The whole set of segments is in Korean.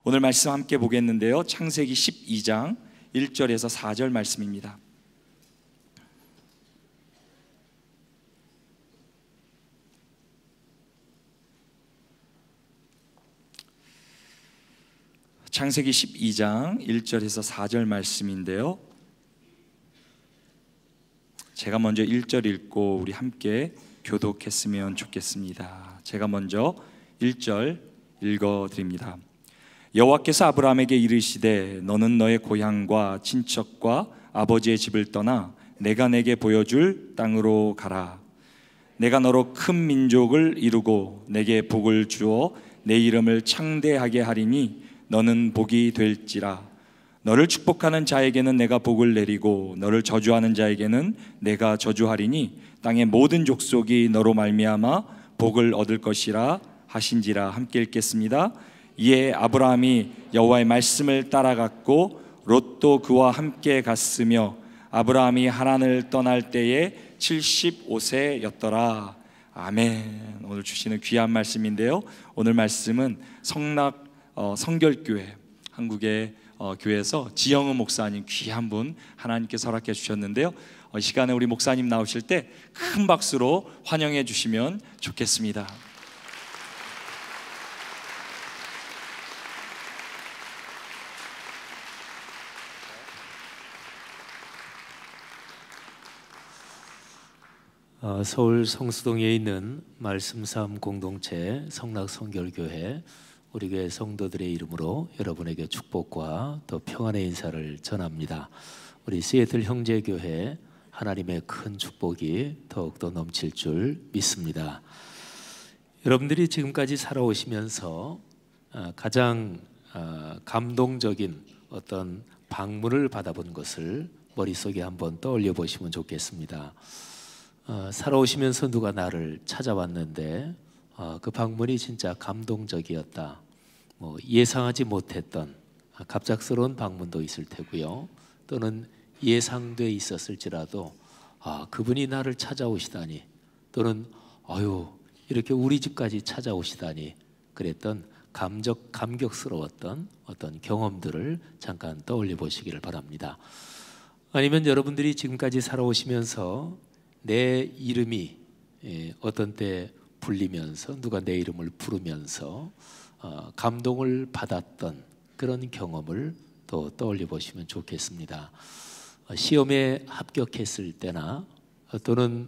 오늘 말씀 함께 보겠는데요, 창세기 12장 1절에서 4절 말씀입니다. 창세기 12장 1절에서 4절 말씀인데요, 제가 먼저 1절 읽고 우리 함께 교독했으면 좋겠습니다. 제가 먼저 1절 읽어드립니다. 여호와께서 아브라함에게 이르시되 너는 너의 고향과 친척과 아버지의 집을 떠나 내가 내게 보여줄 땅으로 가라. 내가 너로 큰 민족을 이루고 내게 복을 주어 내 이름을 창대하게 하리니 너는 복이 될지라. 너를 축복하는 자에게는 내가 복을 내리고 너를 저주하는 자에게는 내가 저주하리니 땅의 모든 족속이 너로 말미암아 복을 얻을 것이라 하신지라. 함께 읽겠습니다. 이에 아브라함이 여호와의 말씀을 따라갔고 롯도 그와 함께 갔으며 아브라함이 하란을 떠날 때에 75세였더라. 아멘. 오늘 주시는 귀한 말씀인데요, 오늘 말씀은 성락 성결교회, 한국의 교회에서 지영은 목사님, 귀한 분 하나님께서 허락해 주셨는데요, 이 시간에 우리 목사님 나오실 때 큰 박수로 환영해 주시면 좋겠습니다. 서울 성수동에 있는 말씀삶 공동체 성락성결교회 우리 교회 성도들의 이름으로 여러분에게 축복과 더 평안의 인사를 전합니다. 우리 시애틀 형제교회 하나님의 큰 축복이 더욱더 넘칠 줄 믿습니다. 여러분들이 지금까지 살아오시면서 가장 감동적인 어떤 방문을 받아본 것을 머릿속에 한번 떠올려 보시면 좋겠습니다. 살아오시면서 누가 나를 찾아왔는데 그 방문이 진짜 감동적이었다. 예상하지 못했던 갑작스러운 방문도 있을 테고요. 또는 예상돼 있었을지라도 그분이 나를 찾아오시다니, 또는 이렇게 우리 집까지 찾아오시다니, 그랬던 감격스러웠던 어떤 경험들을 잠깐 떠올려 보시기를 바랍니다. 아니면 여러분들이 지금까지 살아오시면서 내 이름이 어떤 때 불리면서 누가 내 이름을 부르면서 감동을 받았던 그런 경험을 또 떠올려 보시면 좋겠습니다. 시험에 합격했을 때나 또는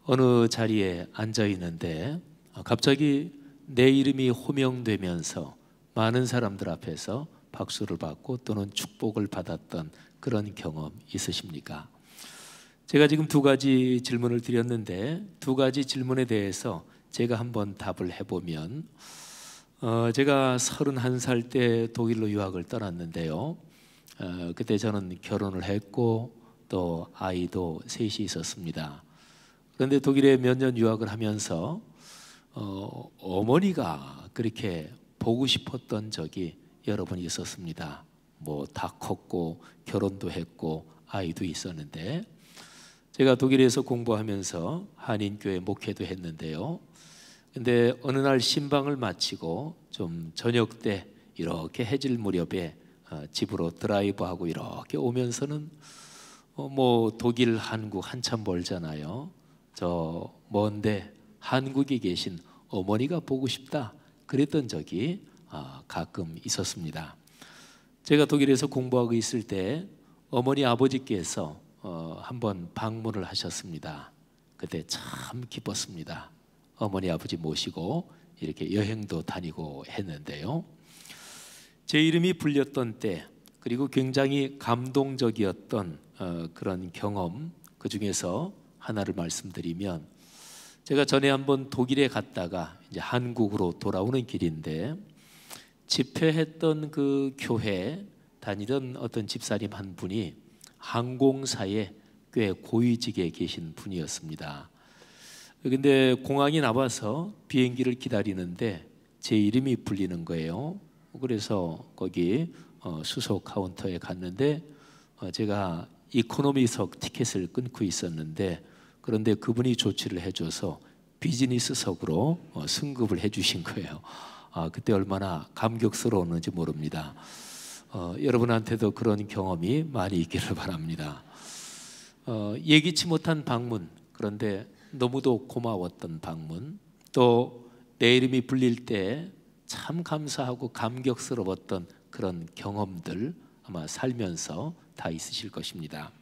어느 자리에 앉아 있는데 갑자기 내 이름이 호명되면서 많은 사람들 앞에서 박수를 받고 또는 축복을 받았던 그런 경험 있으십니까? 제가 지금 두 가지 질문을 드렸는데 두 가지 질문에 대해서 제가 한번 답을 해보면, 제가 31살 때 독일로 유학을 떠났는데요, 그때 저는 결혼을 했고 또 아이도 셋이 있었습니다. 그런데 독일에 몇 년 유학을 하면서 어머니가 그렇게 보고 싶었던 적이 여러 번 있었습니다. 다 컸고 결혼도 했고 아이도 있었는데, 제가 독일에서 공부하면서 한인교회 목회도 했는데요, 근데 어느 날 신방을 마치고 좀 저녁 때 이렇게 해질 무렵에 집으로 드라이브하고 이렇게 오면서는 독일, 한국 한참 멀잖아요. 저 먼데 한국에 계신 어머니가 보고 싶다 그랬던 적이 가끔 있었습니다. 제가 독일에서 공부하고 있을 때 어머니 아버지께서 한번 방문을 하셨습니다. 그때 참 기뻤습니다. 어머니 아버지 모시고 이렇게 여행도 다니고 했는데요, 제 이름이 불렸던 때, 그리고 굉장히 감동적이었던 그런 경험, 그 중에서 하나를 말씀드리면, 제가 전에 한번 독일에 갔다가 이제 한국으로 돌아오는 길인데 집회했던 그 교회 다니던 어떤 집사님 한 분이 항공사에 꽤 고위직에 계신 분이었습니다. 근데 공항에 나와서 비행기를 기다리는데 제 이름이 불리는 거예요. 그래서 거기 수속 카운터에 갔는데 제가 이코노미석 티켓을 끊고 있었는데, 그런데 그분이 조치를 해줘서 비즈니스석으로 승급을 해주신 거예요. 그때 얼마나 감격스러웠는지 모릅니다. 여러분한테도 그런 경험이 많이 있기를 바랍니다. 예기치 못한 방문, 그런데 너무도 고마웠던 방문, 또 내 이름이 불릴 때 참 감사하고 감격스러웠던 그런 경험들 아마 살면서 다 있으실 것입니다.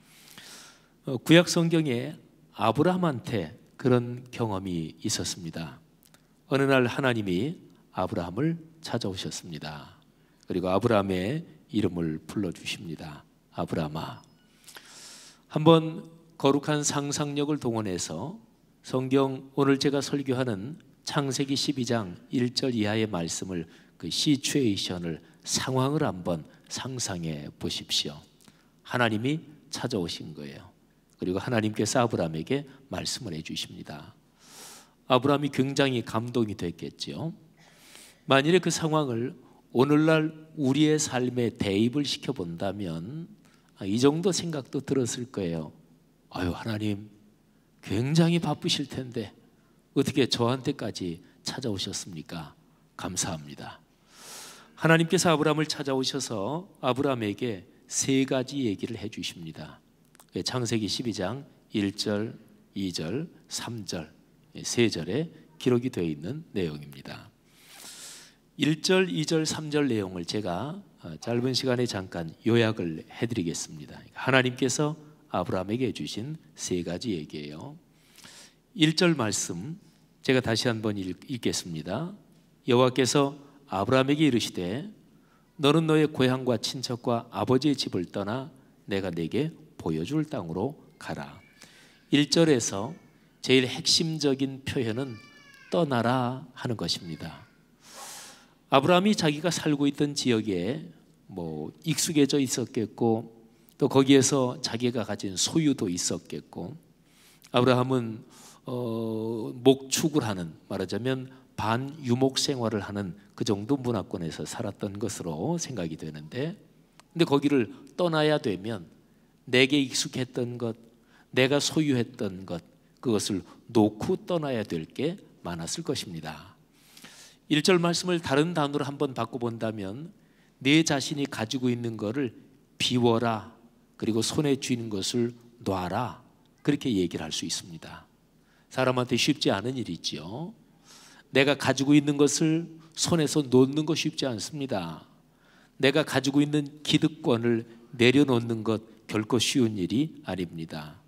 구약 성경에 아브라함한테 그런 경험이 있었습니다. 어느 날 하나님이 아브라함을 찾아오셨습니다. 그리고 아브라함의 이름을 불러주십니다. 아브라함아. 한번 거룩한 상상력을 동원해서 성경 오늘 제가 설교하는 창세기 12장 1절 이하의 말씀을 그 시츄에이션을 상황을 한번 상상해 보십시오. 하나님이 찾아오신 거예요. 그리고 하나님께서 아브라함에게 말씀을 해주십니다. 아브라함이 굉장히 감동이 됐겠죠. 만일에 그 상황을 오늘날 우리의 삶에 대입을 시켜본다면 이 정도 생각도 들었을 거예요. 아유, 하나님 굉장히 바쁘실 텐데 어떻게 저한테까지 찾아오셨습니까? 감사합니다. 하나님께서 아브라함을 찾아오셔서 아브라함에게 세 가지 얘기를 해주십니다. 창세기 12장 1절, 2절, 3절 세 절에 기록이 되어 있는 내용입니다. 1절, 2절, 3절 내용을 제가 짧은 시간에 잠깐 요약을 해드리겠습니다. 하나님께서 아브라함에게 해주신 세 가지 얘기예요. 1절 말씀 제가 다시 한번 읽겠습니다. 여호와께서 아브라함에게 이르시되 너는 너의 고향과 친척과 아버지의 집을 떠나 내가 네게 보여줄 땅으로 가라. 1절에서 제일 핵심적인 표현은 떠나라 하는 것입니다. 아브라함이 자기가 살고 있던 지역에 익숙해져 있었겠고 또 거기에서 자기가 가진 소유도 있었겠고 아브라함은 목축을 하는, 말하자면 반유목 생활을 하는 그 정도 문화권에서 살았던 것으로 생각이 되는데, 근데 거기를 떠나야 되면 내게 익숙했던 것, 내가 소유했던 것, 그것을 놓고 떠나야 될 게 많았을 것입니다. 1절 말씀을 다른 단어로 한번 바꿔본다면 내 자신이 가지고 있는 것을 비워라, 그리고 손에 쥐는 것을 놔라, 그렇게 얘기를 할 수 있습니다. 사람한테 쉽지 않은 일이지요. 내가 가지고 있는 것을 손에서 놓는 것 쉽지 않습니다. 내가 가지고 있는 기득권을 내려놓는 것 결코 쉬운 일이 아닙니다.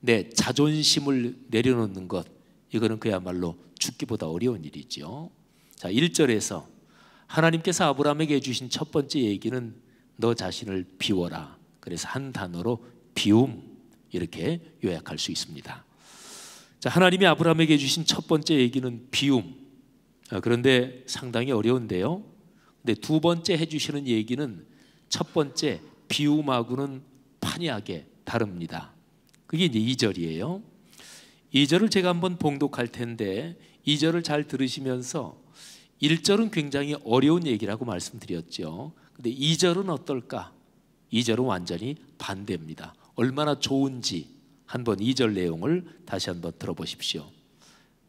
내 자존심을 내려놓는 것, 이거는 그야말로 죽기보다 어려운 일이죠. 자, 1절에서 하나님께서 아브라함에게 해주신 첫 번째 얘기는 너 자신을 비워라. 그래서 한 단어로 비움, 이렇게 요약할 수 있습니다. 자, 하나님이 아브라함에게 해주신 첫 번째 얘기는 비움. 그런데 상당히 어려운데요. 근데 두 번째 해주시는 얘기는 첫 번째 비움하고는 판이하게 다릅니다. 그게 이제 2절이에요. 2절을 제가 한번 봉독할 텐데 2절을 잘 들으시면서 1절은 굉장히 어려운 얘기라고 말씀드렸죠. 근데 2절은 어떨까? 2절은 완전히 반대입니다. 얼마나 좋은지 한번 2절 내용을 다시 한번 들어보십시오.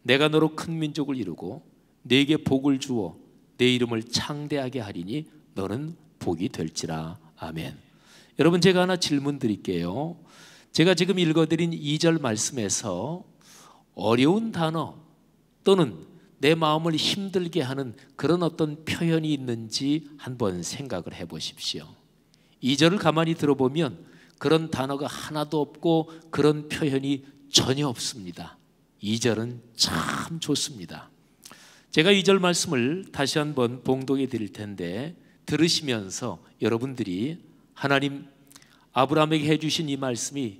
내가 너로 큰 민족을 이루고 네게 복을 주어 내 이름을 창대하게 하리니 너는 복이 될지라. 아멘. 여러분, 제가 하나 질문 드릴게요. 제가 지금 읽어드린 2절 말씀에서 어려운 단어 또는 내 마음을 힘들게 하는 그런 어떤 표현이 있는지 한번 생각을 해보십시오. 2절을 가만히 들어보면 그런 단어가 하나도 없고 그런 표현이 전혀 없습니다. 2절은 참 좋습니다. 제가 2절 말씀을 다시 한번 봉독해 드릴 텐데 들으시면서 여러분들이 하나님 아브라함에게 해주신 이 말씀이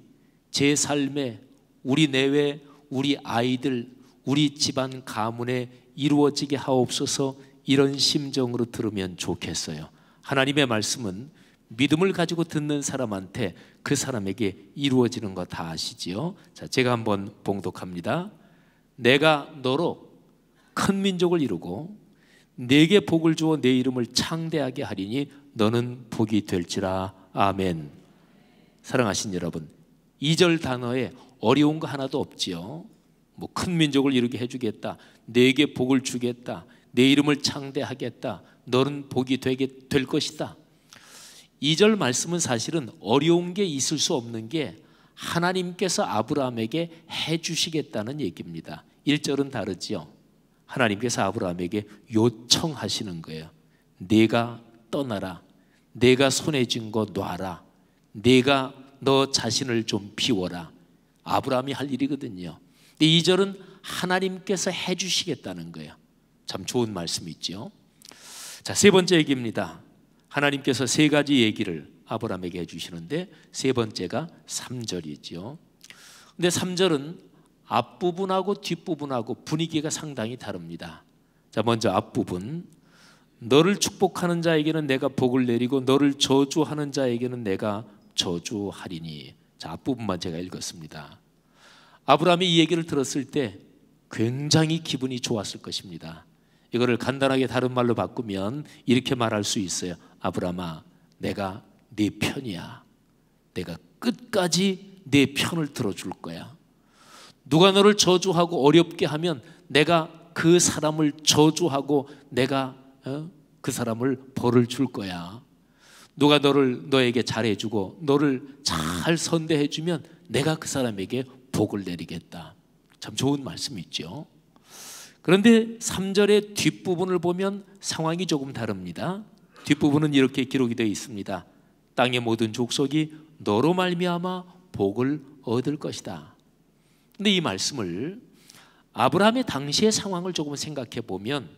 제 삶에, 우리 내외, 우리 아이들, 우리 집안 가문에 이루어지게 하옵소서, 이런 심정으로 들으면 좋겠어요. 하나님의 말씀은 믿음을 가지고 듣는 사람한테 그 사람에게 이루어지는 거 다 아시지요? 자, 제가 한번 봉독합니다. 내가 너로 큰 민족을 이루고 네게 복을 주어 내 이름을 창대하게 하리니 너는 복이 될지라. 아멘. 사랑하신 여러분, 2절 단어에 어려운 거 하나도 없지요. 큰 민족을 이루게 해주겠다, 네게 복을 주겠다, 내 이름을 창대하겠다. 너는 복이 될 것이다. 2절 말씀은 사실은 어려운 게 있을 수 없는 게 하나님께서 아브라함에게 해주시겠다는 얘기입니다. 1절은 다르죠. 하나님께서 아브라함에게 요청하시는 거예요. 네가 떠나라. 내가 손에 쥔 거 놔라. 네가 너 자신을 좀 비워라. 아브라함이 할 일이거든요. 근데 2절은 하나님께서 해주시겠다는 거예요. 참 좋은 말씀이죠. 자, 세 번째 얘기입니다. 하나님께서 세 가지 얘기를 아브라함에게 해주시는데 세 번째가 3절이죠. 근데 3절은 앞부분하고 뒷부분하고 분위기가 상당히 다릅니다. 자, 먼저 앞부분. 너를 축복하는 자에게는 내가 복을 내리고 너를 저주하는 자에게는 내가 저주하리니. 자, 앞부분만 제가 읽었습니다. 아브라함이 이 얘기를 들었을 때 굉장히 기분이 좋았을 것입니다. 이거를 간단하게 다른 말로 바꾸면 이렇게 말할 수 있어요. 아브라함아, 내가 네 편이야. 내가 끝까지 네 편을 들어줄 거야. 누가 너를 저주하고 어렵게 하면 내가 그 사람을 저주하고 내가 그 사람을 벌을 줄 거야. 누가 너에게 잘해주고 너를 잘 선대해주면 내가 그 사람에게 복을 내리겠다. 참 좋은 말씀이죠. 그런데 3절의 뒷부분을 보면 상황이 조금 다릅니다. 뒷부분은 이렇게 기록이 되어 있습니다. 땅의 모든 족속이 너로 말미암아 복을 얻을 것이다. 근데 이 말씀을 아브라함의 당시의 상황을 조금 생각해 보면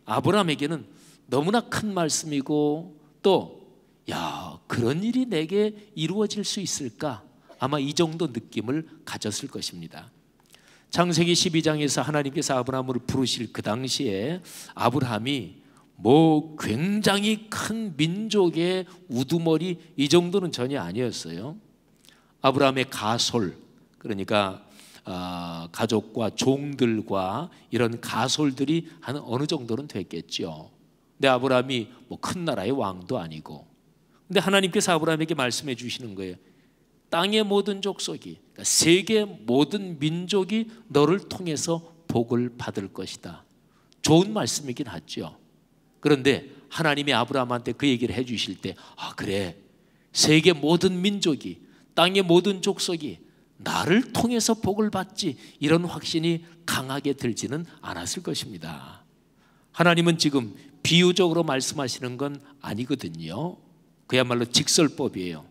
아브라함에게는 너무나 큰 말씀이고 또 그런 일이 내게 이루어질 수 있을까? 아마 이 정도 느낌을 가졌을 것입니다. 창세기 12장에서 하나님께서 아브라함을 부르실 그 당시에 아브라함이 굉장히 큰 민족의 우두머리 이 정도는 전혀 아니었어요. 아브라함의 가솔, 그러니까 가족과 종들과 이런 가솔들이 한 어느 정도는 됐겠죠. 근데 아브라함이 큰 나라의 왕도 아니고, 근데 하나님께서 아브라함에게 말씀해 주시는 거예요. 땅의 모든 족속이, 그러니까 세계 모든 민족이 너를 통해서 복을 받을 것이다. 좋은 말씀이긴 하죠. 그런데 하나님이 아브라함한테 그 얘기를 해 주실 때 그래, 세계 모든 민족이, 땅의 모든 족속이 나를 통해서 복을 받지, 이런 확신이 강하게 들지는 않았을 것입니다. 하나님은 지금 비유적으로 말씀하시는 건 아니거든요. 그야말로 직설법이에요.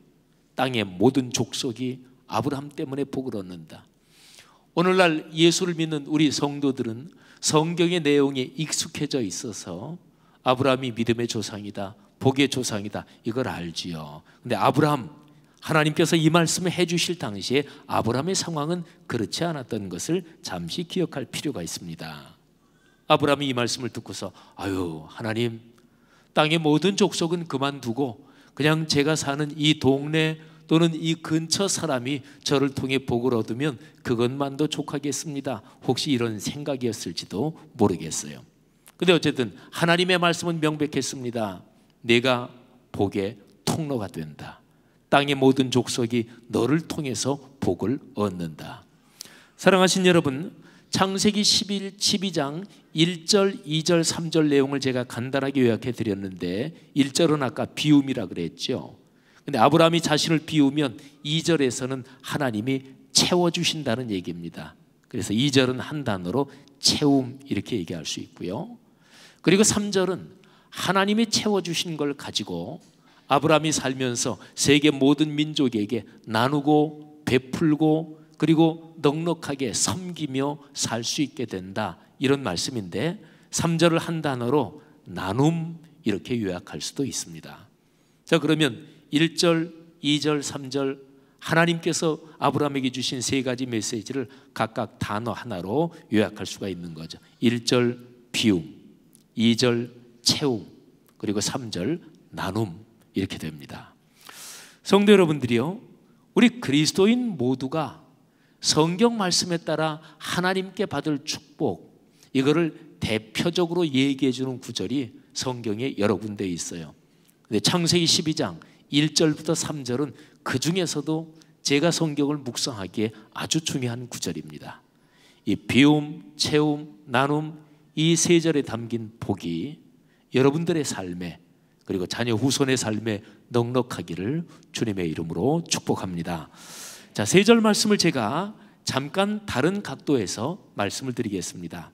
땅의 모든 족속이 아브라함 때문에 복을 얻는다. 오늘날 예수를 믿는 우리 성도들은 성경의 내용에 익숙해져 있어서 아브라함이 믿음의 조상이다, 복의 조상이다, 이걸 알지요. 근데 하나님께서 이 말씀을 해주실 당시에 아브라함의 상황은 그렇지 않았던 것을 잠시 기억할 필요가 있습니다. 아브라함이 이 말씀을 듣고서 하나님, 땅의 모든 족속은 그만두고 그냥 제가 사는 이 동네 또는 이 근처 사람이 저를 통해 복을 얻으면 그것만도 족하겠습니다. 혹시 이런 생각이었을지도 모르겠어요. 근데 어쨌든 하나님의 말씀은 명백했습니다. 내가 복의 통로가 된다. 땅의 모든 족속이 너를 통해서 복을 얻는다. 사랑하신 여러분, 창세기 12장 1절, 2절, 3절 내용을 제가 간단하게 요약해 드렸는데 1절은 아까 비움이라 그랬죠. 근데 아브라함이 자신을 비우면 2절에서는 하나님이 채워주신다는 얘기입니다. 그래서 2절은 한 단어로 채움, 이렇게 얘기할 수 있고요. 그리고 3절은 하나님이 채워주신 걸 가지고 아브라함이 살면서 세계 모든 민족에게 나누고 베풀고 그리고 넉넉하게 섬기며 살 수 있게 된다, 이런 말씀인데 3절을 한 단어로 나눔, 이렇게 요약할 수도 있습니다. 자, 그러면 1절, 2절, 3절 하나님께서 아브라함에게 주신 세 가지 메시지를 각각 단어 하나로 요약할 수가 있는 거죠. 1절 비움, 2절 채움, 그리고 3절 나눔, 이렇게 됩니다. 성도 여러분들이요, 우리 그리스도인 모두가 성경 말씀에 따라 하나님께 받을 축복, 이거를 대표적으로 얘기해 주는 구절이 성경에 여러 군데 있어요. 근데 창세기 12장 1절부터 3절은 그 중에서도 제가 성경을 묵상하기에 아주 중요한 구절입니다. 이 비움, 채움, 나눔, 이 세 절에 담긴 복이 여러분들의 삶에 그리고 자녀 후손의 삶에 넉넉하기를 주님의 이름으로 축복합니다. 자, 세 절 말씀을 제가 잠깐 다른 각도에서 말씀을 드리겠습니다.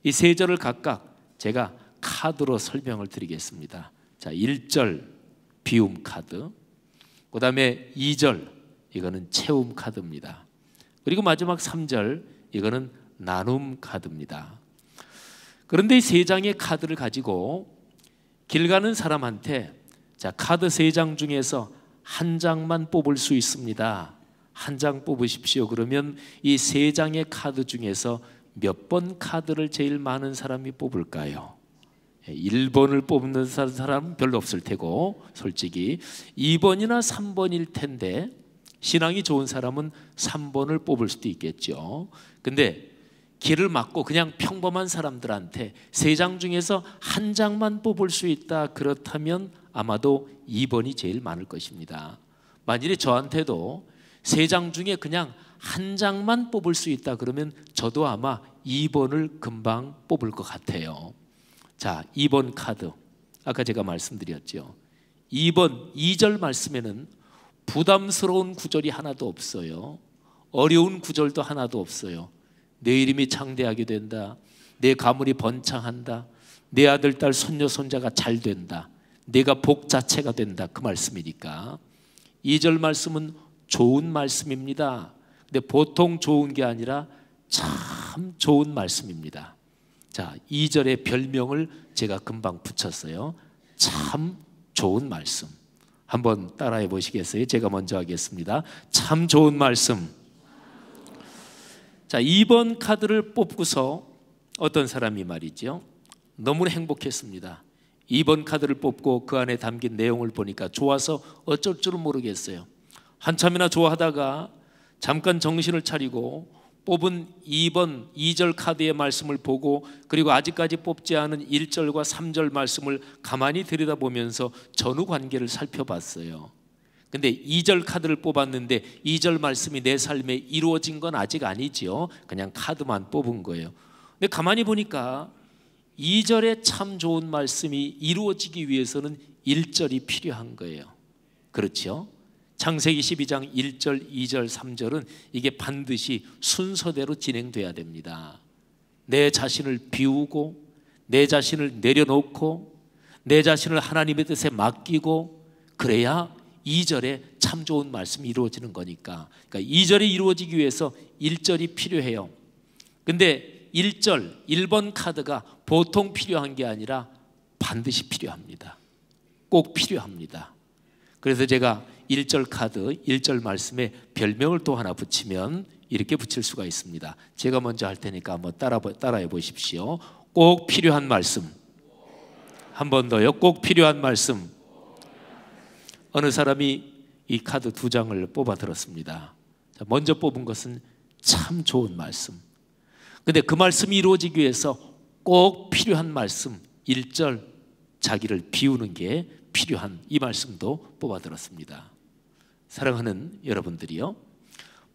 이 세 절을 각각 제가 카드로 설명을 드리겠습니다. 자, 1절 비움 카드, 그 다음에 2절 이거는 채움 카드입니다. 그리고 마지막 3절 이거는 나눔 카드입니다. 그런데 이 세 장의 카드를 가지고 길 가는 사람한테 자, 카드 세 장 중에서 한 장만 뽑을 수 있습니다. 한 장 뽑으십시오. 그러면 이 세 장의 카드 중에서 몇 번 카드를 제일 많은 사람이 뽑을까요? 1번을 뽑는 사람은 별로 없을 테고 솔직히 2번이나 3번일 텐데 신앙이 좋은 사람은 3번을 뽑을 수도 있겠죠. 근데 길을 막고 그냥 평범한 사람들한테 세 장 중에서 한 장만 뽑을 수 있다 그렇다면 아마도 2번이 제일 많을 것입니다. 만일에 저한테도 세 장 중에 그냥 한 장만 뽑을 수 있다 그러면 저도 아마 2번을 금방 뽑을 것 같아요. 자, 2번 카드 아까 제가 말씀드렸죠. 2번 2절 말씀에는 부담스러운 구절이 하나도 없어요. 어려운 구절도 하나도 없어요. 내 이름이 창대하게 된다. 내 가문이 번창한다. 내 아들, 딸, 손녀, 손자가 잘 된다. 내가 복 자체가 된다. 그 말씀이니까 2절 말씀은 좋은 말씀입니다. 근데 보통 좋은 게 아니라 참 좋은 말씀입니다. 자, 2절의 별명을 제가 금방 붙였어요. 참 좋은 말씀. 한번 따라해 보시겠어요? 제가 먼저 하겠습니다. 참 좋은 말씀. 자, 2번 카드를 뽑고서 어떤 사람이 말이죠, 너무 행복했습니다. 2번 카드를 뽑고 그 안에 담긴 내용을 보니까 좋아서 어쩔 줄은 모르겠어요. 한참이나 좋아하다가 잠깐 정신을 차리고 뽑은 2번 2절 카드의 말씀을 보고 그리고 아직까지 뽑지 않은 1절과 3절 말씀을 가만히 들여다보면서 전후 관계를 살펴봤어요. 근데 2절 카드를 뽑았는데 2절 말씀이 내 삶에 이루어진 건 아직 아니지요. 그냥 카드만 뽑은 거예요. 근데 가만히 보니까 2절에 참 좋은 말씀이 이루어지기 위해서는 1절이 필요한 거예요. 그렇죠? 창세기 12장 1절, 2절, 3절은 이게 반드시 순서대로 진행돼야 됩니다. 내 자신을 비우고 내 자신을 내려놓고 내 자신을 하나님의 뜻에 맡기고 그래야 2절에 참 좋은 말씀이 이루어지는 거니까. 그러니까 2절이 이루어지기 위해서 1절이 필요해요. 근데 1절, 1번 카드가 보통 필요한 게 아니라 반드시 필요합니다. 꼭 필요합니다. 그래서 제가 1절 카드, 1절 말씀에 별명을 또 하나 붙이면 이렇게 붙일 수가 있습니다. 제가 먼저 할 테니까 한번 따라해 보십시오. 꼭 필요한 말씀. 한 번 더요. 꼭 필요한 말씀. 어느 사람이 이 카드 2장을 뽑아 들었습니다. 먼저 뽑은 것은 참 좋은 말씀. 근데 그 말씀이 이루어지기 위해서 꼭 필요한 말씀 1절, 자기를 비우는 게 필요한 이 말씀도 뽑아 들었습니다. 사랑하는 여러분들이요,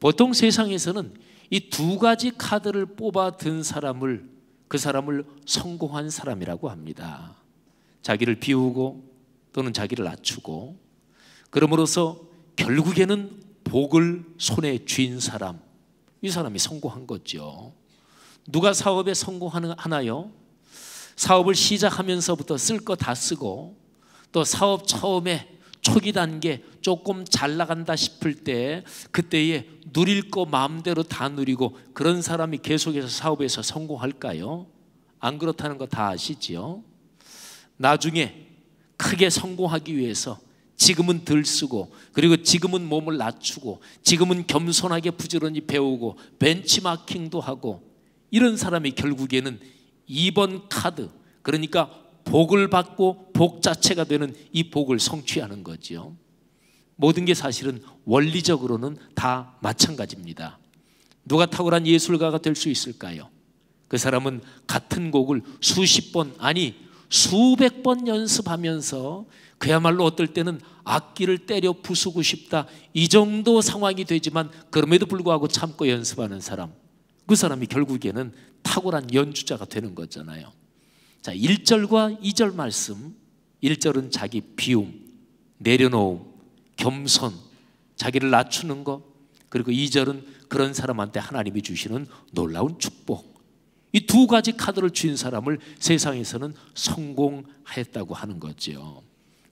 보통 세상에서는 이 두 가지 카드를 뽑아 든 사람을, 그 사람을 성공한 사람이라고 합니다. 자기를 비우고 또는 자기를 낮추고 그럼으로써 결국에는 복을 손에 쥔 사람, 이 사람이 성공한 거죠. 누가 사업에 성공하나요? 사업을 시작하면서부터 쓸 거 다 쓰고 또 사업 처음에 초기 단계 조금 잘 나간다 싶을 때 그때에 누릴 거 마음대로 다 누리고 그런 사람이 계속해서 사업에서 성공할까요? 안 그렇다는 거 다 아시지요? 나중에 크게 성공하기 위해서 지금은 덜 쓰고 그리고 지금은 몸을 낮추고 지금은 겸손하게 부지런히 배우고 벤치마킹도 하고 이런 사람이 결국에는 2번 카드, 그러니까 복을 받고 복 자체가 되는 이 복을 성취하는 거죠. 모든 게 사실은 원리적으로는 다 마찬가지입니다. 누가 탁월한 예술가가 될 수 있을까요? 그 사람은 같은 곡을 수십 번, 아니 수백 번 연습하면서 그야말로 어떨 때는 악기를 때려 부수고 싶다 이 정도 상황이 되지만 그럼에도 불구하고 참고 연습하는 사람, 그 사람이 결국에는 탁월한 연주자가 되는 거잖아요. 자, 1절과 2절 말씀, 1절은 자기 비움, 내려놓음, 겸손, 자기를 낮추는 것, 그리고 2절은 그런 사람한테 하나님이 주시는 놀라운 축복. 이 두 가지 카드를 쥔 사람을 세상에서는 성공했다고 하는 거죠.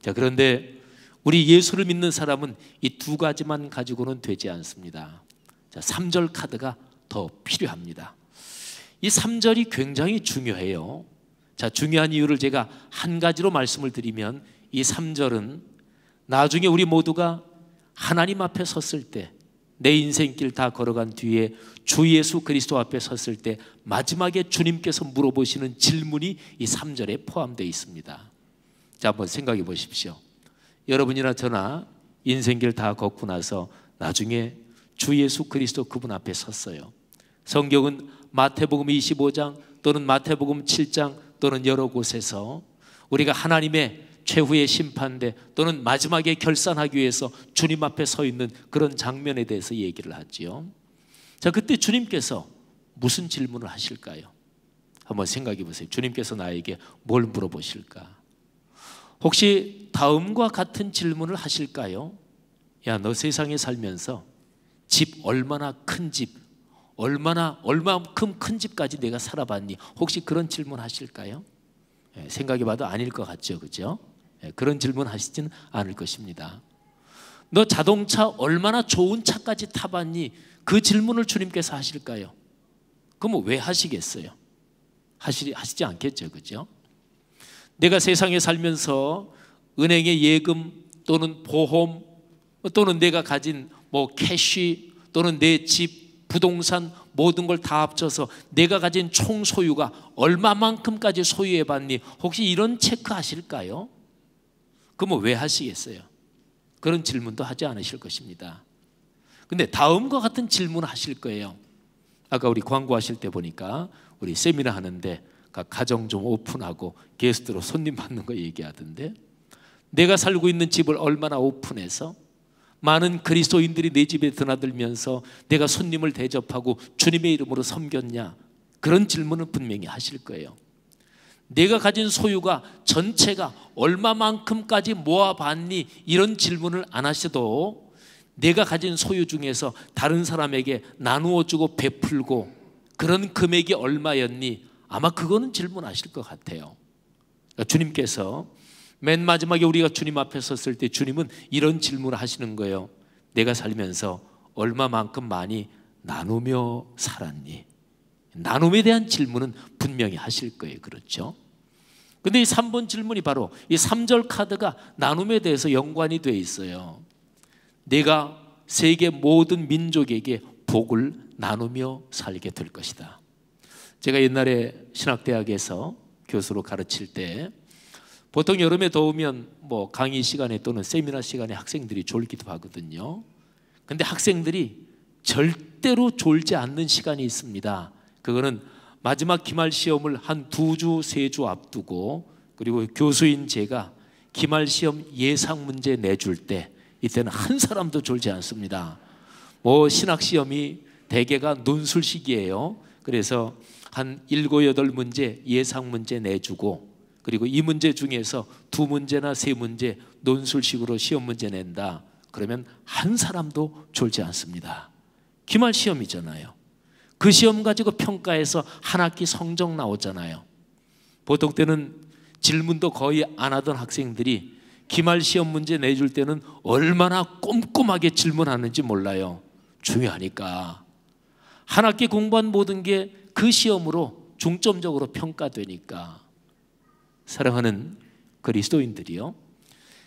자, 그런데 우리 예수를 믿는 사람은 이 두 가지만 가지고는 되지 않습니다. 자, 3절 카드가 더 필요합니다. 이 3절이 굉장히 중요해요. 자, 중요한 이유를 제가 한 가지로 말씀을 드리면, 이 3절은 나중에 우리 모두가 하나님 앞에 섰을 때, 내 인생길 다 걸어간 뒤에 주 예수 그리스도 앞에 섰을 때 마지막에 주님께서 물어보시는 질문이 이 3절에 포함되어 있습니다. 자, 한번 생각해 보십시오. 여러분이나 저나 인생길 다 걷고 나서 나중에 주 예수 그리스도 그분 앞에 섰어요. 성경은 마태복음 25장 또는 마태복음 7장 또는 여러 곳에서 우리가 하나님의 최후의 심판대 또는 마지막에 결산하기 위해서 주님 앞에 서 있는 그런 장면에 대해서 얘기를 하지요. 자, 그때 주님께서 무슨 질문을 하실까요? 한번 생각해 보세요. 주님께서 나에게 뭘 물어보실까? 혹시 다음과 같은 질문을 하실까요? 야, 너 세상에 살면서 집 얼마나 큰 집, 얼마만큼 큰 집까지 내가 살아봤니? 혹시 그런 질문 하실까요? 생각해봐도 아닐 것 같죠, 그죠? 그런 질문 하시지는 않을 것입니다. 너 자동차 얼마나 좋은 차까지 타봤니? 그 질문을 주님께서 하실까요? 그럼 왜 하시겠어요? 하시지 않겠죠, 그죠? 내가 세상에 살면서 은행의 예금 또는 보험 또는 내가 가진 캐시 또는 내 집, 부동산 모든 걸 다 합쳐서 내가 가진 총 소유가 얼마만큼까지 소유해봤니? 혹시 이런 체크 하실까요? 그럼 왜 하시겠어요? 그런 질문도 하지 않으실 것입니다. 근데 다음과 같은 질문을 하실 거예요. 아까 우리 광고하실 때 보니까 우리 세미나 하는데 가정 좀 오픈하고 게스트로 손님 받는 거 얘기하던데, 내가 살고 있는 집을 얼마나 오픈해서 많은 그리스도인들이 내 집에 드나들면서 내가 손님을 대접하고 주님의 이름으로 섬겼냐? 그런 질문은 분명히 하실 거예요. 내가 가진 소유가 전체가 얼마만큼까지 모아봤니? 이런 질문을 안 하셔도 내가 가진 소유 중에서 다른 사람에게 나누어주고 베풀고 그런 금액이 얼마였니? 아마 그거는 질문하실 것 같아요. 그러니까 주님께서 맨 마지막에 우리가 주님 앞에 섰을 때 주님은 이런 질문을 하시는 거예요. 내가 살면서 얼마만큼 많이 나누며 살았니? 나눔에 대한 질문은 분명히 하실 거예요. 그렇죠? 근데 이 3번 질문이 바로 이 3절 카드가 나눔에 대해서 연관이 되어 있어요. 내가 세계 모든 민족에게 복을 나누며 살게 될 것이다. 제가 옛날에 신학대학에서 교수로 가르칠 때 보통 여름에 더우면 강의 시간에 또는 세미나 시간에 학생들이 졸기도 하거든요. 근데 학생들이 절대로 졸지 않는 시간이 있습니다. 그거는 마지막 기말 시험을 한 2주, 3주 앞두고, 그리고 교수인 제가 기말 시험 예상 문제 내줄 때 이때는 한 사람도 졸지 않습니다. 신학 시험이 대개가 논술 시기예요. 그래서 한 7, 8문제 예상 문제 내주고, 그리고 이 문제 중에서 2문제나 3문제 논술식으로 시험 문제 낸다. 그러면 한 사람도 졸지 않습니다. 기말 시험이잖아요. 그 시험 가지고 평가해서 한 학기 성적 나오잖아요. 보통 때는 질문도 거의 안 하던 학생들이 기말 시험 문제 내줄 때는 얼마나 꼼꼼하게 질문하는지 몰라요. 중요하니까. 한 학기 공부한 모든 게 그 시험으로 중점적으로 평가되니까. 사랑하는 그리스도인들이요,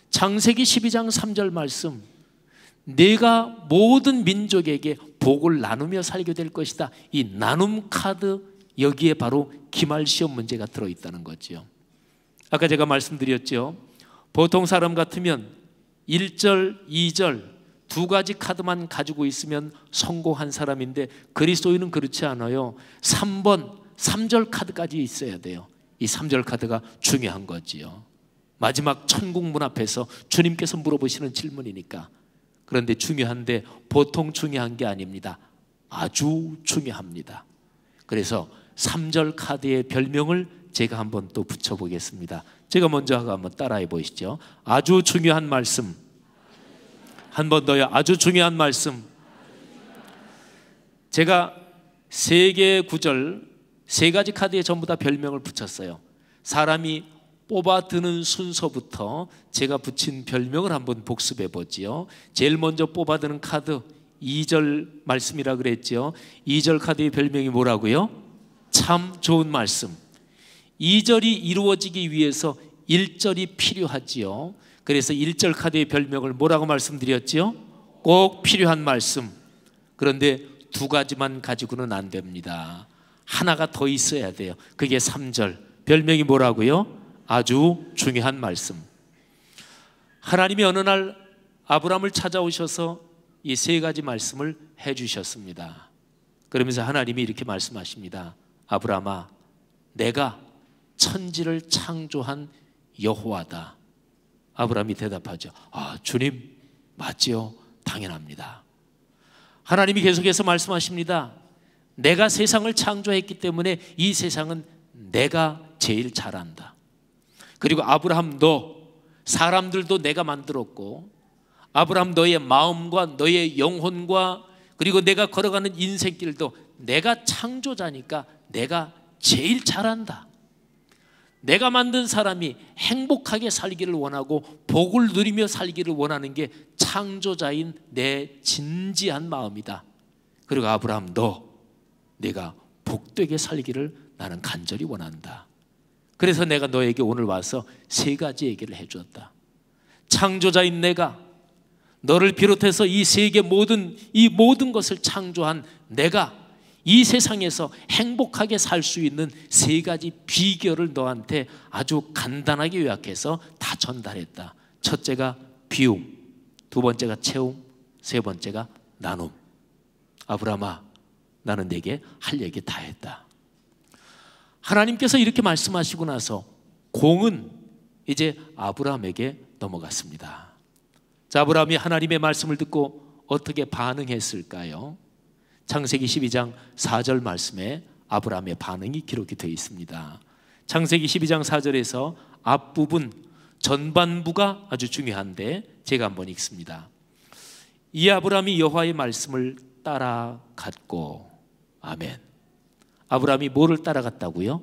창세기 12장 3절 말씀, 내가 모든 민족에게 복을 나누며 살게 될 것이다. 이 나눔 카드, 여기에 바로 기말 시험 문제가 들어있다는 거죠. 아까 제가 말씀드렸죠. 보통 사람 같으면 1절, 2절 두 가지 카드만 가지고 있으면 성공한 사람인데 그리스도인은 그렇지 않아요. 3번, 3절 카드까지 있어야 돼요. 이 3절 카드가 중요한 거지요. 마지막 천국 문 앞에서 주님께서 물어보시는 질문이니까. 그런데 중요한데 보통 중요한 게 아닙니다. 아주 중요합니다. 그래서 3절 카드의 별명을 제가 한번 또 붙여보겠습니다. 제가 먼저 하고 한번 따라해 보시죠. 아주 중요한 말씀. 한 번 더요. 아주 중요한 말씀. 제가 세 개의 구절, 세 가지 카드에 전부 다 별명을 붙였어요. 사람이 뽑아드는 순서부터 제가 붙인 별명을 한번 복습해 보지요. 제일 먼저 뽑아드는 카드 2절 말씀이라 그랬죠. 2절 카드의 별명이 뭐라고요? 참 좋은 말씀. 2절이 이루어지기 위해서 1절이 필요하지요. 그래서 1절 카드의 별명을 뭐라고 말씀드렸지요? 꼭 필요한 말씀. 그런데 두 가지만 가지고는 안 됩니다. 하나가 더 있어야 돼요. 그게 3절. 별명이 뭐라고요? 아주 중요한 말씀. 하나님이 어느 날 아브라함을 찾아오셔서 이 세 가지 말씀을 해주셨습니다. 그러면서 하나님이 이렇게 말씀하십니다. 아브라함아, 내가 천지를 창조한 여호와다. 아브라함이 대답하죠. 아, 주님 맞지요? 당연합니다. 하나님이 계속해서 말씀하십니다. 내가 세상을 창조했기 때문에 이 세상은 내가 제일 잘한다. 그리고 아브라함, 너 사람들도 내가 만들었고, 아브라함 너의 마음과 너의 영혼과 그리고 내가 걸어가는 인생길도 내가 창조자니까 내가 제일 잘한다. 내가 만든 사람이 행복하게 살기를 원하고 복을 누리며 살기를 원하는 게 창조자인 내 진지한 마음이다. 그리고 아브라함, 내가 복되게 살기를 나는 간절히 원한다. 그래서 내가 너에게 오늘 와서 세 가지 얘기를 해주었다. 창조자인 내가, 너를 비롯해서 이 세계 이 모든 것을 창조한 내가 이 세상에서 행복하게 살 수 있는 세 가지 비결을 너한테 아주 간단하게 요약해서 다 전달했다. 첫째가 비움, 두 번째가 채움, 세 번째가 나눔. 아브라함아, 나는 네게 할 얘기 다 했다. 하나님께서 이렇게 말씀하시고 나서 공은 이제 아브라함에게 넘어갔습니다. 자, 아브라함이 하나님의 말씀을 듣고 어떻게 반응했을까요? 창세기 12장 4절 말씀에 아브라함의 반응이 기록이 되어 있습니다. 창세기 12장 4절에서 앞부분 전반부가 아주 중요한데 제가 한번 읽습니다. 이 아브라함이 여호와의 말씀을 따라갔고, 아멘. 아브라함이 뭐를 따라갔다고요?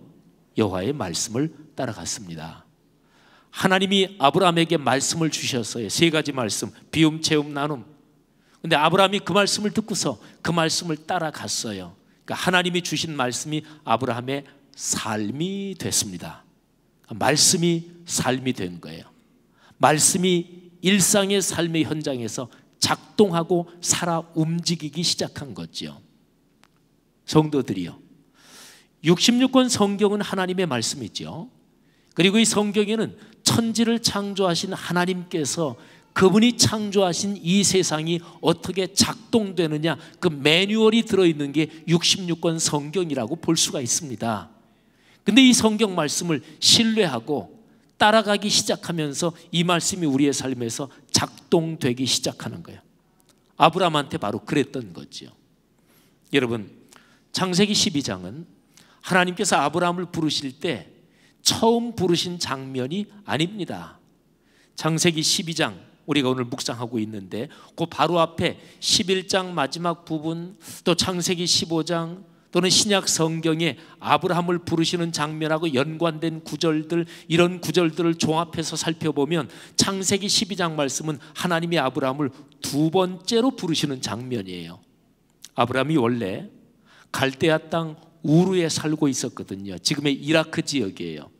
여호와의 말씀을 따라갔습니다. 하나님이 아브라함에게 말씀을 주셨어요. 세 가지 말씀, 비움, 채움, 나눔. 근데 아브라함이 그 말씀을 듣고서 그 말씀을 따라갔어요. 그러니까 하나님이 주신 말씀이 아브라함의 삶이 됐습니다. 말씀이 삶이 된 거예요. 말씀이 일상의 삶의 현장에서 작동하고 살아 움직이기 시작한 거죠. 성도들이요, 66권 성경은 하나님의 말씀이죠. 그리고 이 성경에는 천지를 창조하신 하나님께서 그분이 창조하신 이 세상이 어떻게 작동되느냐, 그 매뉴얼이 들어있는 게 66권 성경이라고 볼 수가 있습니다. 근데 이 성경 말씀을 신뢰하고 따라가기 시작하면서 이 말씀이 우리의 삶에서 작동되기 시작하는 거예요. 아브라함한테 바로 그랬던 거죠. 여러분, 창세기 12장은 하나님께서 아브라함을 부르실 때 처음 부르신 장면이 아닙니다. 창세기 12장 우리가 오늘 묵상하고 있는데 그 바로 앞에 11장 마지막 부분, 또 창세기 15장 또는 신약 성경에 아브라함을 부르시는 장면하고 연관된 구절들, 이런 구절들을 종합해서 살펴보면 창세기 12장 말씀은 하나님이 아브라함을 두 번째로 부르시는 장면이에요. 아브라함이 원래 갈대아 땅 우르에 살고 있었거든요. 지금의 이라크 지역이에요.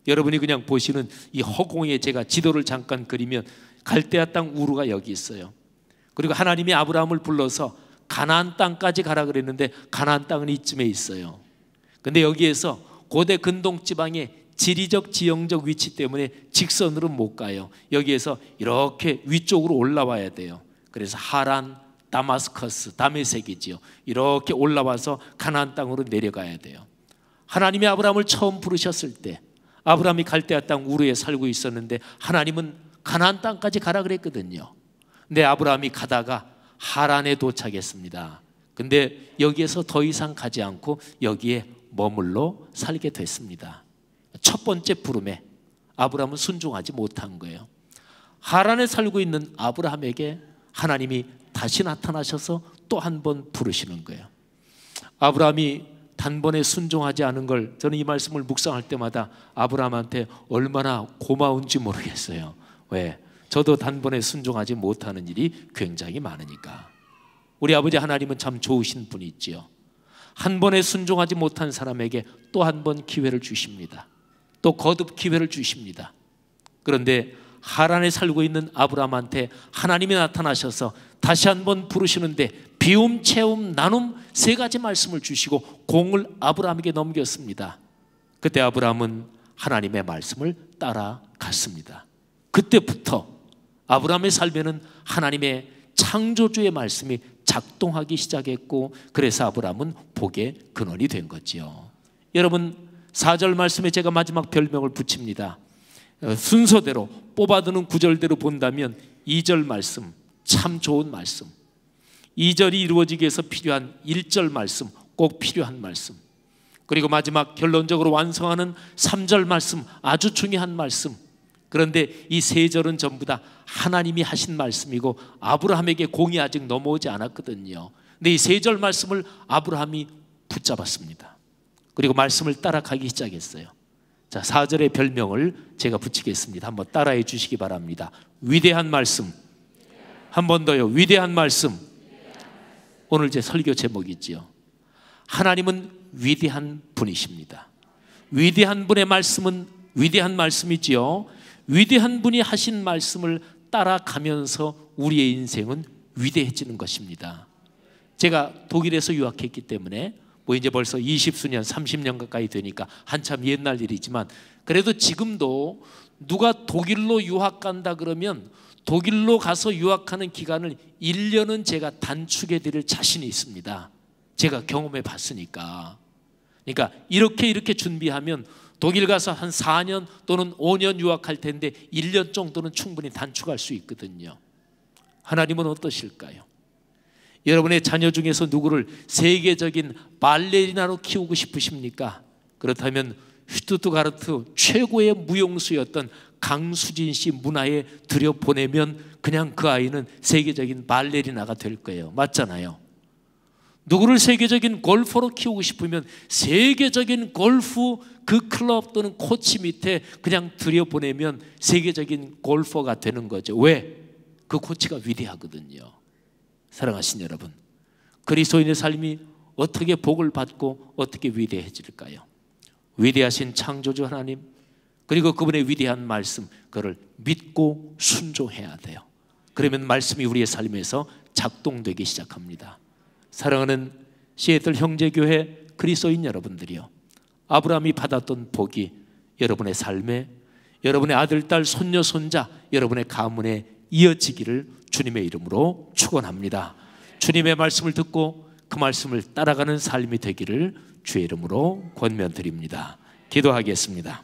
여러분이 그냥 보시는 이 허공에 제가 지도를 잠깐 그리면 갈대아 땅 우르가 여기 있어요. 그리고 하나님이 아브라함을 불러서 가나안 땅까지 가라 그랬는데 가나안 땅은 이쯤에 있어요. 근데 여기에서 고대 근동 지방의 지리적 지형적 위치 때문에 직선으로 못 가요. 여기에서 이렇게 위쪽으로 올라와야 돼요. 그래서 하란, 다마스커스, 다메섹이지요. 이렇게 올라와서 가나안 땅으로 내려가야 돼요. 하나님이 아브라함을 처음 부르셨을 때 아브라함이 갈대아 땅 우르에 살고 있었는데 하나님은 가나안 땅까지 가라 그랬거든요. 근데 아브라함이 가다가 하란에 도착했습니다. 근데 여기에서 더 이상 가지 않고 여기에 머물러 살게 됐습니다. 첫 번째 부름에 아브라함은 순종하지 못한 거예요. 하란에 살고 있는 아브라함에게 하나님이 다시 나타나셔서 또 한 번 부르시는 거예요. 아브라함이 단번에 순종하지 않은 걸 저는 이 말씀을 묵상할 때마다 아브라함한테 얼마나 고마운지 모르겠어요. 왜? 저도 단번에 순종하지 못하는 일이 굉장히 많으니까. 우리 아버지 하나님은 참 좋으신 분이 있지요. 한 번에 순종하지 못한 사람에게 또 한 번 기회를 주십니다. 또 거듭 기회를 주십니다. 그런데 하란에 살고 있는 아브라함한테 하나님이 나타나셔서 다시 한번 부르시는데 비움, 채움, 나눔 세 가지 말씀을 주시고 공을 아브라함에게 넘겼습니다. 그때 아브라함은 하나님의 말씀을 따라갔습니다. 그때부터 아브라함의 삶에는 하나님의 창조주의 말씀이 작동하기 시작했고, 그래서 아브라함은 복의 근원이 된 거지요. 여러분, 4절 말씀에 제가 마지막 별명을 붙입니다. 순서대로 뽑아두는 구절대로 본다면 2절 말씀 참 좋은 말씀, 2절이 이루어지기 위해서 필요한 1절 말씀 꼭 필요한 말씀, 그리고 마지막 결론적으로 완성하는 3절 말씀 아주 중요한 말씀. 그런데 이 세 절은 전부 다 하나님이 하신 말씀이고 아브라함에게 공이 아직 넘어오지 않았거든요. 근데 이 세 절 말씀을 아브라함이 붙잡았습니다. 그리고 말씀을 따라가기 시작했어요. 자, 4절의 별명을 제가 붙이겠습니다. 한번 따라해 주시기 바랍니다. 위대한 말씀. 한 번 더요. 위대한 말씀. 오늘 제 설교 제목이지요. 하나님은 위대한 분이십니다. 위대한 분의 말씀은 위대한 말씀이지요. 위대한 분이 하신 말씀을 따라가면서 우리의 인생은 위대해지는 것입니다. 제가 독일에서 유학했기 때문에 이제 벌써 20수년, 30년 가까이 되니까 한참 옛날 일이지만, 그래도 지금도 누가 독일로 유학 간다 그러면 독일로 가서 유학하는 기간을 1년은 제가 단축해 드릴 자신이 있습니다. 제가 경험해 봤으니까. 그러니까 이렇게 준비하면 독일 가서 한 4년 또는 5년 유학할 텐데 1년 정도는 충분히 단축할 수 있거든요. 하나님은 어떠실까요? 여러분의 자녀 중에서 누구를 세계적인 발레리나로 키우고 싶으십니까? 그렇다면 슈투트가르트 최고의 무용수였던 강수진 씨 문화에 들여보내면 그냥 그 아이는 세계적인 발레리나가 될 거예요. 맞잖아요. 누구를 세계적인 골퍼로 키우고 싶으면 세계적인 골프 그 클럽 또는 코치 밑에 그냥 들여보내면 세계적인 골퍼가 되는 거죠. 왜? 그 코치가 위대하거든요. 사랑하신 여러분, 그리스도인의 삶이 어떻게 복을 받고 어떻게 위대해질까요? 위대하신 창조주 하나님, 그리고 그분의 위대한 말씀, 그걸 믿고 순종해야 돼요. 그러면 말씀이 우리의 삶에서 작동되기 시작합니다. 사랑하는 시애틀 형제교회 그리스도인 여러분들이요, 아브라함이 받았던 복이 여러분의 삶에, 여러분의 아들, 딸, 손녀, 손자, 여러분의 가문에 이어지기를 주님의 이름으로 축원합니다. 주님의 말씀을 듣고 그 말씀을 따라가는 삶이 되기를 주의 이름으로 권면드립니다. 기도하겠습니다.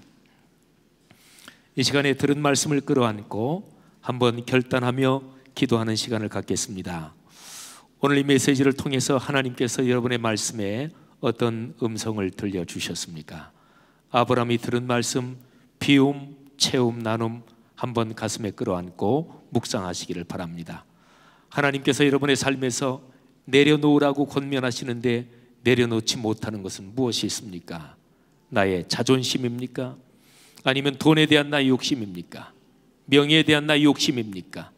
이 시간에 들은 말씀을 끌어안고 한번 결단하며 기도하는 시간을 갖겠습니다. 오늘 이 메시지를 통해서 하나님께서 여러분의 말씀에 어떤 음성을 들려주셨습니까? 아브라함이 들은 말씀, 비움, 채움, 나눔 한번 가슴에 끌어안고 묵상하시기를 바랍니다. 하나님께서 여러분의 삶에서 내려놓으라고 권면하시는데 내려놓지 못하는 것은 무엇이 있습니까? 나의 자존심입니까? 아니면 돈에 대한 나의 욕심입니까? 명예에 대한 나의 욕심입니까?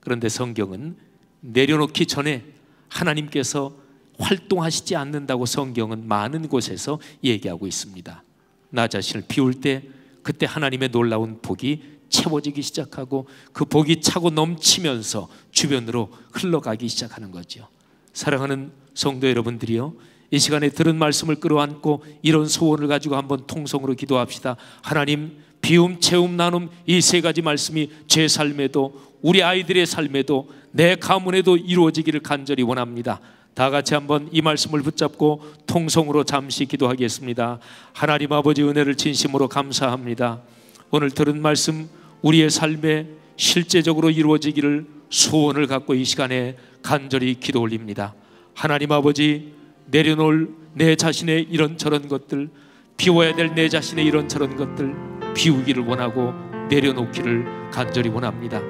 그런데 성경은 내려놓기 전에 하나님께서 활동하시지 않는다고 성경은 많은 곳에서 얘기하고 있습니다. 나 자신을 비울 때 그때 하나님의 놀라운 복이 채워지기 시작하고 그 복이 차고 넘치면서 주변으로 흘러가기 시작하는 거죠. 사랑하는 성도 여러분들이요, 이 시간에 들은 말씀을 끌어안고 이런 소원을 가지고 한번 통성으로 기도합시다. 하나님, 비움, 채움, 나눔 이 세 가지 말씀이 제 삶에도 우리 아이들의 삶에도 내 가문에도 이루어지기를 간절히 원합니다. 다 같이 한번 이 말씀을 붙잡고 통성으로 잠시 기도하겠습니다. 하나님 아버지, 은혜를 진심으로 감사합니다. 오늘 들은 말씀 우리의 삶에 실제적으로 이루어지기를 소원을 갖고 이 시간에 간절히 기도 올립니다. 하나님 아버지, 내려놓을 내 자신의 이런저런 것들, 비워야 될 내 자신의 이런저런 것들 비우기를 원하고 내려놓기를 간절히 원합니다.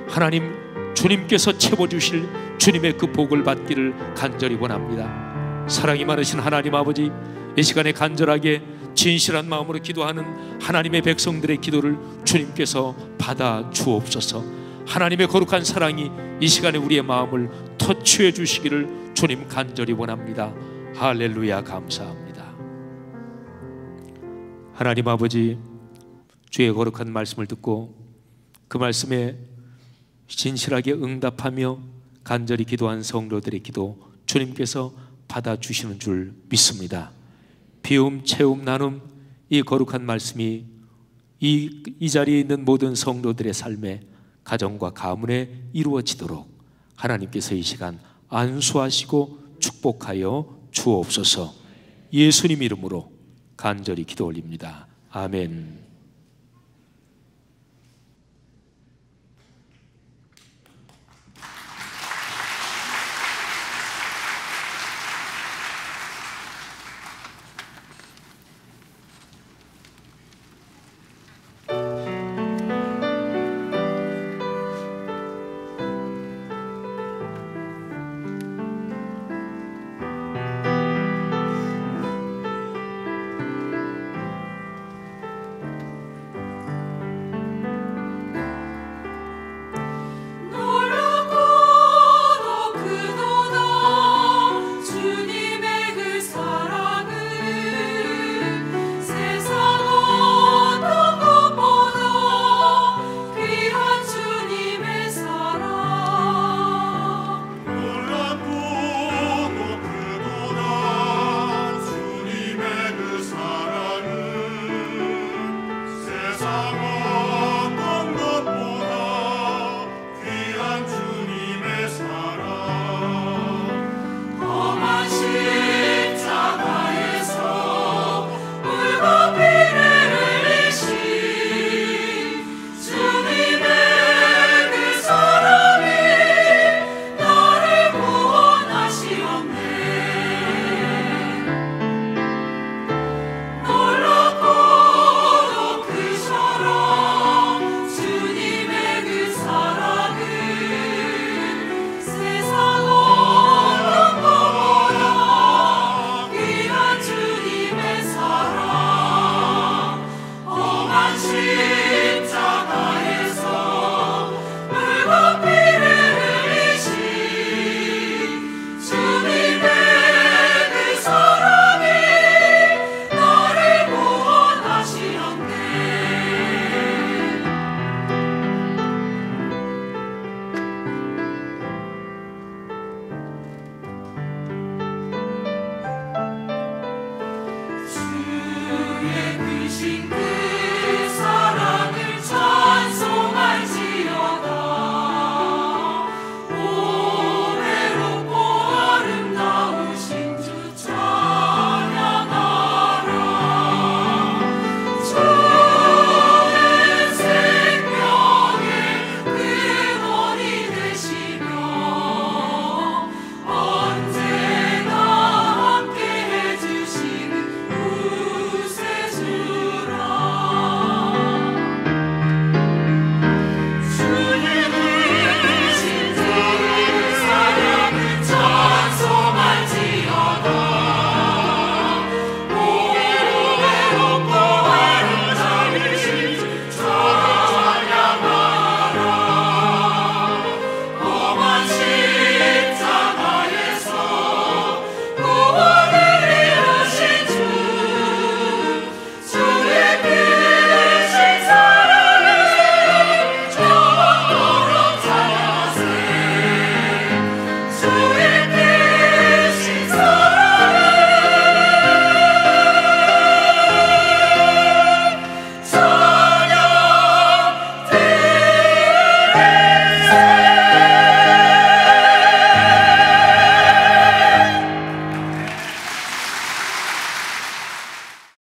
하나님, 주님께서 채워주실 주님의 그 복을 받기를 간절히 원합니다. 사랑이 많으신 하나님 아버지, 이 시간에 간절하게 진실한 마음으로 기도하는 하나님의 백성들의 기도를 주님께서 받아 주옵소서. 하나님의 거룩한 사랑이 이 시간에 우리의 마음을 터치해 주시기를 주님 간절히 원합니다. 할렐루야, 감사합니다. 하나님 아버지, 주의 거룩한 말씀을 듣고 그 말씀에 진실하게 응답하며 간절히 기도한 성도들의 기도 주님께서 받아주시는 줄 믿습니다. 비움, 채움, 나눔, 이 거룩한 말씀이 이 자리에 있는 모든 성도들의 삶에, 가정과 가문에 이루어지도록 하나님께서 이 시간 안수하시고 축복하여 주옵소서. 예수님 이름으로 간절히 기도 올립니다. 아멘. 찬양되리